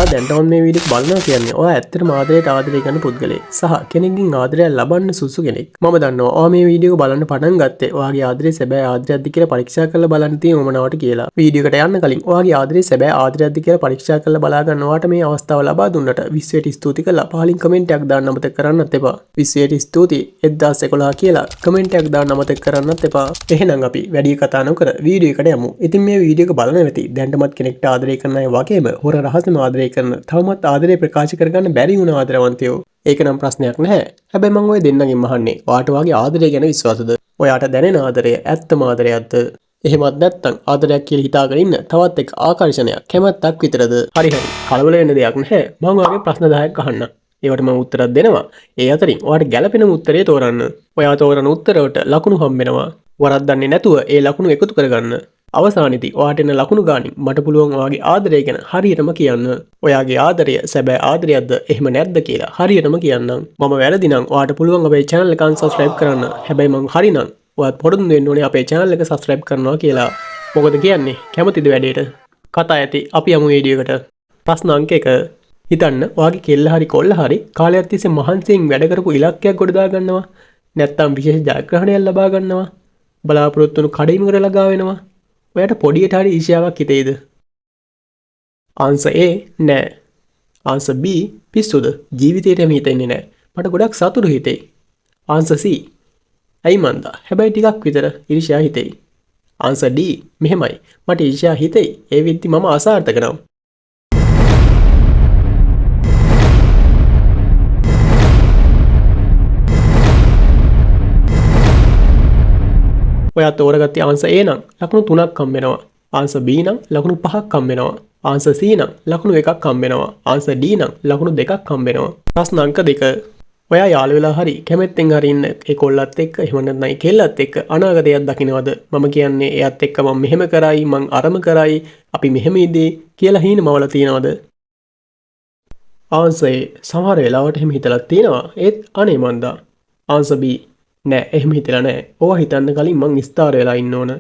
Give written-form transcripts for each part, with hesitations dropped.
ඔයා දැන්ටම මේ වීඩියෝ බලනවා කියන්නේ ඔයා ඇත්තටම ආදරයට ආදරය කරන පුද්ගලයෙක් සහ කෙනෙක්ගෙන් ආදරය ලබන්න සුසු කෙනෙක්. මම දන්නවා ඔයා මේ වීඩියෝ බලන්න පටන් ගත්තේ ඔයාගේ ආදරේ සැබෑ ආදරයක්ද කියලා පරීක්ෂා කරලා බලන්න තියෙන උවමනාවට කියලා. වීඩියෝ එකට යන්න කලින් ඔයාගේ ආදරේ සැබෑ ආදරයක්ද කියලා පරීක්ෂා කරලා බලා ගන්න ඔයාට මේ අවස්ථාව ලබා දුන්නට විශ්වයට ස්තුති කරලා පහලින් කමෙන්ට් එකක් දාන්න අමතක කරන්නත් එපා. විශ්වයට ස්තුතියි 1011 කියලා කමෙන්ට් එකක් දාන්න අමතක කරන්නත් එපා. එහෙනම් අපි වැඩි කතා නොකර වීඩියෝ එකට යමු. ඉතින් මේ වීඩියෝ එක බලන වෙති දැන්ටමත් කෙනෙක්ට ආදරය කරන අය වගේම හොර රහසම ආදරය කරන තවමත් ආදරය ප්‍රකාශ කරගන්න බැරි වුණ ආදරවන්තයෝ. ඒක නම් ප්‍රශ්නයක් නැහැ. හැබැයි මම ඔය දෙන්නගෙන් අහන්නේ ඔයාට වාගේ ආදරය ගැන විශ්වාසද? ඔයාට දැනෙන ආදරය ඇත්තම ආදරයක්ද? එහෙමත් නැත්නම් ආදරයක් කියලා හිතාගෙන ඉන්න තවත් එක ආකර්ෂණයක් කැමැත්තක් විතරද? හරි හරි. කලබල වෙන්න දෙයක් නැහැ. මම ඔයාගේ ප්‍රශ්න 10ක් අහන්නම්. ඒවට මම උත්තරයක් දෙනවා. ඒ අතරින් ඔයාට ගැළපෙන උත්තරේ තෝරන්න. ඔයා තෝරන උත්තරවලට ලකුණු හම්බෙනවා. වරද්දන්නේ නැතුව ඒ ලකුණු එකතු කරගන්න. අවසානයේදී ඔයාට එන ලකුණු ගානින් මට පුළුවන් ඔයාගේ ආදරය ගැන හරියටම කියන්න. ඔයාගේ ආදරය සැබෑ ආදරයක්ද එහෙම නැද්ද කියලා හරියටම කියන්නම්. මම වැරදි නම් ඔයාට පුළුවන් අපේ channel එක unsubscribe කරන්න. හැබැයි මං හරි නම් ඔයාත් පොරොන්දු වෙන්න ඕනේ අපේ channel එක subscribe කරනවා කියලා. මොකද කියන්නේ? කැමතිද වැඩේට? කතා ඇති. අපි යමු වීඩියෝ එකට. ප්‍රශ්න අංක 1. හිතන්න ඔයාගේ කෙල්ල හරි කොල්ල හරි කාලයක් තිස්සේ මහන්සියෙන් වැඩ කරපු ඉලක්කයක් ගොඩදා ගන්නවා. නැත්තම් විශේෂ ජයග්‍රහණයක් ලබා ගන්නවා. බලාපොරොත්තු වුණු කඩයිමකට ළඟා වෙනවා. ඔයාට පොඩියට හරි ඊර්ෂ්‍යාවක් හිතේද? ආන්සර් A නෑ. Answer B පිස්සුද? ජීවිතේටම හිතෙන්නේ නෑ. මට ගොඩක් සතුටු හිතෙයි. ආන්සර් C ඇයි මන්දා? හැබැයි ටිකක් විතර ඊර්ෂ්‍යා හිතෙයි. ආන්සර් D මෙහෙමයි. මට ඊර්ෂ්‍යා හිතෙයි. ඒ විදිහට මම අසාර්ථක නම්. ඔයා තෝරගත්තේ ආන්සර් A නම් ලකුණු 3ක් හම්බ වෙනවා. ආන්සර් B නම් ලකුණු 5ක් හම්බ වෙනවා. ආන්සර් C නම් ලකුණු 1ක් හම්බ වෙනවා. ආන්සර් D නම් ලකුණු 2ක් හම්බ වෙනවා. ප්‍රශ්න අංක 2. ඔයා යාළු වෙලා හරි කැමැත්තෙන් හරි ඉන්න ඒ කොල්ලත් එක්ක එහෙම නැත්නම් ඒ කෙල්ලත් එක්ක අනාගතයක් දකින්නවද? මම කියන්නේ එයාත් එක්ක මම මෙහෙම කරයි මං අරම කරයි අපි මෙහෙම ඉදී කියලා හීනමවල තියනවද? ආන්සර් A සමහර වෙලාවට එහෙම හිතලා තියෙනවා. ඒත් අනේ මන්දා. ආන්සර් B නෑ එහෙම හිතලා නෑ. ඕවා හිතන්න කලින් මං ස්ථාර වෙලා ඉන්න ඕන.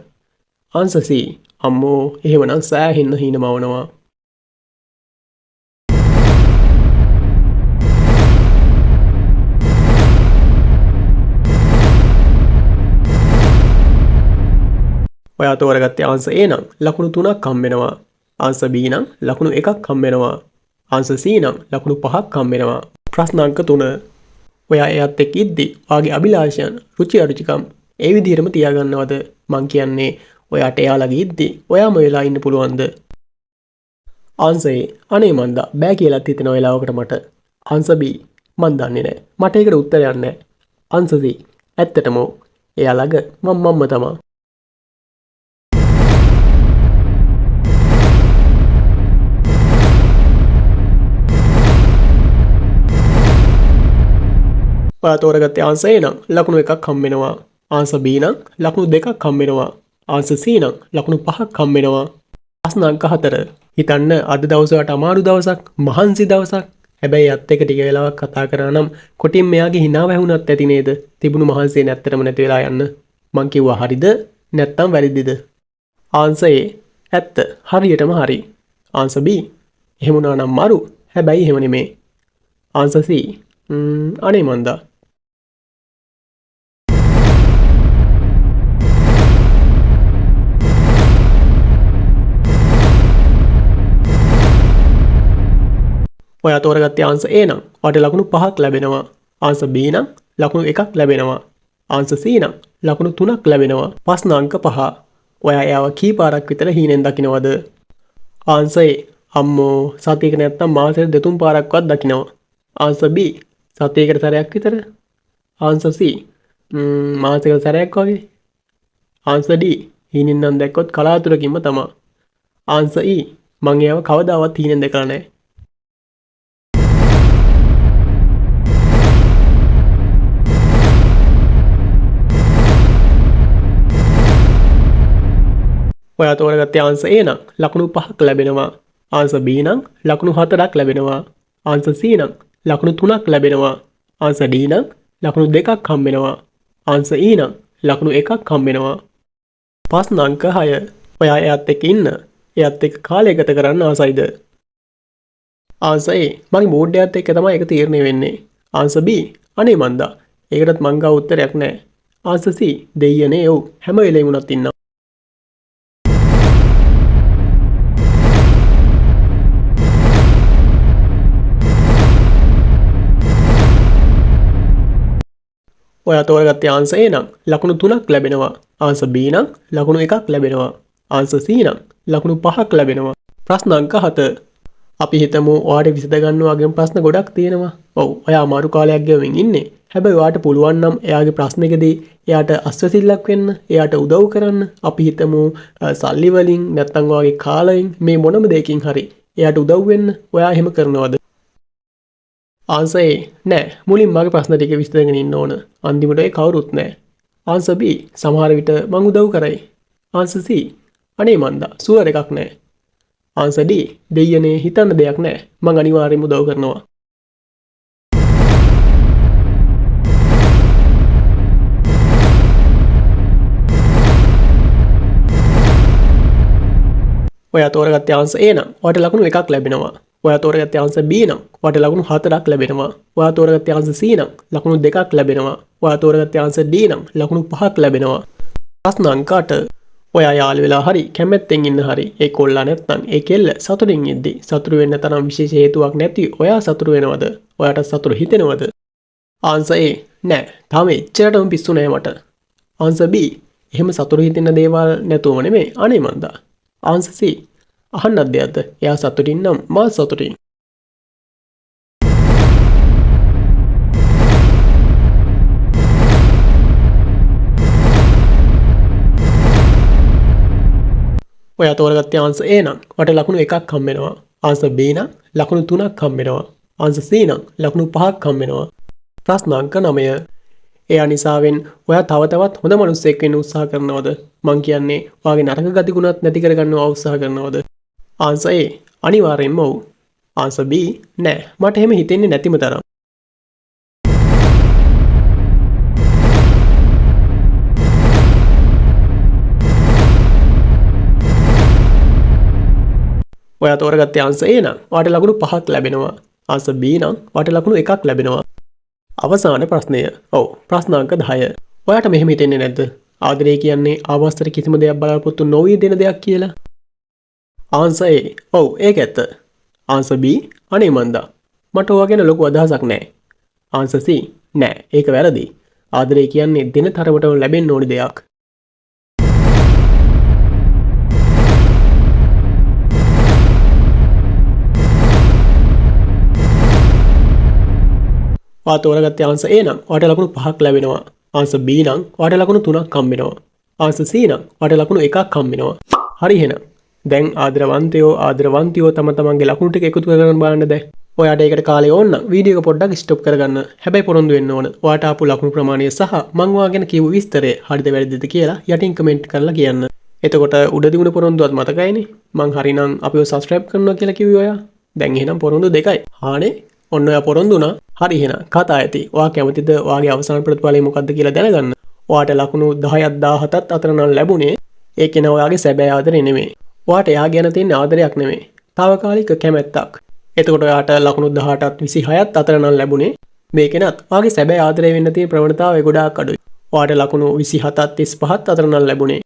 ආන්සර් C අම්මෝ එහෙමනම් සෑහෙන්න හීනමවනවා. ඔයා තෝරගත්තේ ආන්සර් A නම් ලකුණු 3ක් හම්බ වෙනවා. ආන්සර් B නම් ලකුණු 1ක් හම්බ වෙනවා. ආන්සර් C නම් ලකුණු 5ක් හම්බ වෙනවා. ප්‍රශ්න අංක 3. ඔයා එයාත් එක්ක ඉද්දි ඔයාගේ අභිලාෂයන් රුචි අරුචිකම් ඒ විදිහටම තියාගන්නවද? මං කියන්නේ ඔයාට එයාලගේ ඉද්දි ඔයාම වෙලා ඉන්න පුළුවන්ද? ආන්සර් A අනේ මන්දා බෑ කියලාත් හිතෙන වෙලාවකට මට. ආන්සර් B මන් දන්නේ නෑ. මට ඒකට උත්තරයක් නෑ. ආන්සර් C ඇත්තටම එයාලග මම්ම තමා. ඔයා තෝරගත්තේ ආන්සර් A නම් ලකුණු 1ක් හම්බ වෙනවා. ආන්සර් B නම් ලකුණු 2ක් හම්බ වෙනවා. ආන්සර් C නම් ලකුණු 5ක් හම්බ වෙනවා. ප්‍රශ්න අංක 4. හිතන්න අද දවසට අමාරු දවසක්, මහන්සි දවසක්. හැබැයි අත් එක ටික වෙලාවක් කතා කරා නම් කොටින් මෙයාගේ hina වැහුණත් ඇති නේද? තිබුණු මහන්සිය නැත්තරම නැති වෙලා යන්න. මං කිව්වා හරිද නැත්නම් වැරදිද? ආන්සර් A ඇත්ත. හරියටම හරි. ආන්සර් B එහෙම වුණා නම් මරු. හැබැයි එහෙම නෙමේ. ආන්සර් C අනේ මන්දා. ඔයා තෝරගත්තේ ආන්සර් A නම් ඔයාට ලකුණු 5ක් ලැබෙනවා. ආන්සර් B නම් ලකුණු 1ක් ලැබෙනවා. ආන්සර් C නම් ලකුණු 3ක් ලැබෙනවා. ප්‍රශ්න අංක 5. ඔයා එයාව කී පාරක් විතර හීනෙන් දකින්නවද? ආන්සර් A අම්මෝ සතියක නැත්තම් මාසෙට 2-3 පාරක්වත් දකින්නවා. ආන්සර් B සතියකට සැරයක් විතර. ආන්සර් C මාසෙකට සැරයක් වගේ. ආන්සර් D හීනෙන් නම් දැක්කොත් කලාතුරකින්ම තමයි. ආන්සර් E මං එයාව කවදාවත් හීනෙන් දැකලා නැහැ. ඔයා තෝරගත්තේ ආන්සර් A නම් ලකුණු 5ක් ලැබෙනවා. ආන්සර් B නම් ලකුණු 4ක් ලැබෙනවා. ආන්සර් C නම් ලකුණු 3ක් ලැබෙනවා. ආන්සර් D නම් ලකුණු 2ක් හම්බ වෙනවා. ආන්සර් E නම් ලකුණු 1ක් හම්බ වෙනවා. ප්‍රශ්න අංක 6. ඔයා එයාත් එක්ක ඉන්න. එයාත් එක්ක කාලය ගත කරන්න ආසයිද? ආන්සර් A මගේ මූඩ් එකත් එක්ක තමයි ඒක තීරණය වෙන්නේ. ආන්සර් B අනේ මන්දා ඒකටත් මං ගාව උත්තරයක් නැහැ. ආන්සර් C දෙයියනේ ඔව් හැම වෙලේම උනත් ඉන්නවා. ඔයා තෝරගත්තේ ආන්සර් A නම් ලකුණු 3ක් ලැබෙනවා. ආන්සර් B නම් ලකුණු 1ක් ලැබෙනවා. ආන්සර් C නම් ලකුණු 5ක් ලැබෙනවා. ප්‍රශ්න අංක 7. අපි හිතමු ඔයාට විසඳ ගන්න වගේ ප්‍රශ්න ගොඩක් තියෙනවා. ඔව් ඔයා අමාරු කාලයක් ගෙවමින් ඉන්නේ. හැබැයි ඔයාට පුළුවන් නම් එයාගේ ප්‍රශ්නෙකදී එයාට අස්වැසිල්ලක් වෙන්න, එයාට උදව් කරන්න. අපි හිතමු සල්ලි වලින් නැත්නම් ඔයාගේ කාලයෙන් මේ මොනම දෙයකින් හරි එයාට උදව් වෙන්න ඔයා එහෙම කරනවද? ආන්සර් A නෑ. මුලින් මගේ ප්‍රශ්න ටික විසඳගෙන ඉන්න ඕන. අන්තිමට ඒ කවුරුත් නෑ. ආන්සර් B සමහර විට මං උදව් කරයි. ආන්සර් C අනේ මන්දා සුවර් එකක් නෑ. ආන්සර් D දෙයියනේ හිතන්න දෙයක් නෑ. මං අනිවාර්යෙන්ම උදව් කරනවා. ඔයා තෝරගත්තේ ආන්සර් A නම් ඔයාට ලකුණු 1ක් ලැබෙනවා. ඔයා තෝරගත්තේ ආන්සර් B නම් ඔයාට ලකුණු 4ක් ලැබෙනවා. ඔයා තෝරගත්තේ ආන්සර් C නම් ලකුණු 2ක් ලැබෙනවා. ඔයා තෝරගත්තේ ආන්සර් D නම් ලකුණු 5ක් ලැබෙනවා. ප්‍රශ්න අංක 8. ඔයා යාළු වෙලා හරි කැමැත්තෙන් ඉන්න හරි ඒ කොල්ලා නැත්නම් ඒ කෙල්ල සතුටින් ඉද්දි සතුටු වෙන්න තරම් විශේෂ හේතුවක් නැති ඔයා සතුටු වෙනවද? ඔයාට සතුටු හිතෙනවද? ආන්සර් A නෑ. තාම එච්චරටම පිස්සු නෑ මට. ආන්සර් B එහෙම සතුටු හිතෙන දේවල් නැතුවම නෙමෙයි අනේ මන්දා. ආන්සර් C අහන්නත් දෙයක්ද? එයා සතුටින් නම් මා සතුටින්. ඔයා තෝරගත්තේ ආන්සර් A නම් ඔයාට ලකුණු 1ක් හම්බ වෙනවා. ආන්සර් B නම් ලකුණු 3ක් හම්බ වෙනවා. ආන්සර් C නම් ලකුණු 5ක් හම්බ වෙනවා. ප්‍රශ්න අංක 9. එයා නිසාවෙන් ඔයා තව තවත් හොඳ මිනිස්සෙක් වෙන්න උත්සාහ කරනවද? මං කියන්නේ ඔයාගේ නරක ගතිගුණත් නැති කරගන්න උත්සාහ කරනවද? ආන්සර් A අනිවාර්යෙන්ම ඔව්. ආන්සර් B නෑ. මට එහෙම හිතෙන්නේ නැතිම තරම්. ඔයා තෝරගත්තේ ආන්සර් A නම් ඔයාට ලකුණු 5ක් ලැබෙනවා. ආන්සර් B නම් ඔයාට ලකුණු 1ක් ලැබෙනවා. අවසාන ප්‍රශ්නය. ඔව් ප්‍රශ්න අංක 10. ඔයාට මෙහෙම හිතෙන්නේ නැද්ද? ආදරය කියන්නේ ආවස්තර කිසිම දෙයක් බලාපොරොත්තු නොවී දෙන දෙයක් කියලා. ආන්සර් A ඔව් ඒක ඇත්ත. ආන්සර් B අනේ මන්දා මට ඔයා ගැන ලොකු අදහසක් නැහැ. ආන්සර් C නෑ ඒක වැරදි. ආදරය කියන්නේ දින තරමටම ලැබෙන්න ඕනි දෙයක්. ඔයා තෝරගත්තේ ආන්සර් A නම් ඔයාට ලකුණු 5ක් ලැබෙනවා. ආන්සර් B නම් ඔයාට ලකුණු 3ක් හම්බ වෙනවා. ආන්සර් C නම් ඔයාට ලකුණු 1ක් හම්බ වෙනවා. හරි එහෙනම් දැන් ආදරවන්තයෝ තම තමන්ගේ ලකුණු ටික එකතු කරගෙන බලන්න දැන්. ඔයාට ඒකට කාලය ඕන නම් වීඩියෝ එක පොඩ්ඩක් ස්ටොප් කරගන්න. හැබැයි පොරොන්දු වෙන්න ඕන. ඔයාට ආපු ලකුණු ප්‍රමාණය සහ මං ඔයා ගැන කියපු විස්තරය හරිද වැරදිද කියලා යටින් කමෙන්ට් කරලා කියන්න. එතකොට උඩ දිගුණ පොරොන්දුවත් මතකයිනේ. මං හරිනම් අපිව සබ්ස්ක්‍රයිබ් කරනවා කියලා කිව්වේ ඔයා. දැන් එහෙනම් පොරොන්දු දෙකයි. හානේ ඔන්න ඔයා පොරොන්දු වුණා. හරි එහෙනම් කතා ඇති. ඔයා කැමතිද ඔයාගේ අවසාන ප්‍රතිඵලය මොකක්ද කියලා දැනගන්න? ඔයාට ලකුණු 10ක් 17ක් අතර නම් ලැබුණේ ඒක නේ ඔයාගේ සැබෑ ආදරේ නෙමෙයි. ඔයාට එයා ගැන තියෙන ආදරයක් නෙමෙයි. තාවකාලික කැමැත්තක්. එතකොට ඔයාට ලකුණු 18ත් 26ත් අතර නම් ලැබුණේ මේකෙනත් ඔයාගේ සැබෑ ආදරය වෙන්න තියෙන ප්‍රවණතාවය ගොඩාක් අඩුයි. ඔයාට ලකුණු 27ත් 35ත් අතර නම් ලැබුණේ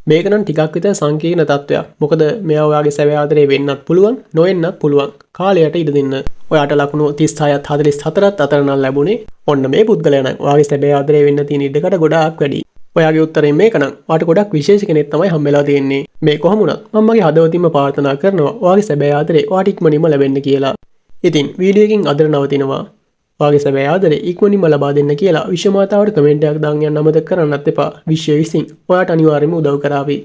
මේක නම් ටිකක් විතර සංකීර්ණ තත්වයක්. මොකද මෙයා ඔයාගේ සැබෑ ආදරේ වෙන්නත් පුළුවන්, නොවෙන්නත් පුළුවන්. කාලයට ඉඩ දෙන්න. ඔයාට ලකුණු 36ත් 44ත් අතර නම් ලැබුණේ ඔන්න මේ පුද්ගලයා නම් ඔයාගේ සැබෑ ආදරේ වෙන්න තියෙන ඉඩකට ගොඩාක් වැඩි. ඔයාගේ උත්තරේ මේක නම් ඔයාට ගොඩක් විශේෂ කෙනෙක් තමයි හම්බෙලා තියෙන්නේ. මේ කොහොම වුණත් මම මගේ හදවතින්ම ප්‍රාර්ථනා කරනවා ඔයාගේ සැබෑ ආදරේ ඔයාට ඉක්මනින්ම ලැබෙන්න කියලා. ඉතින් වීඩියෝ එකකින් අදට නවතිනවා. ඔයාගේ සැබෑ ආදරේ ඉක්මනින්ම ලබා දෙන්න කියලා විශ්ව මාතාවට කමෙන්ට් එකක් දාන්න යන්න අමතක කරන්නත් එපා. විශ්වය විසින් ඔයාට අනිවාර්යයෙන්ම උදව් කරાવી.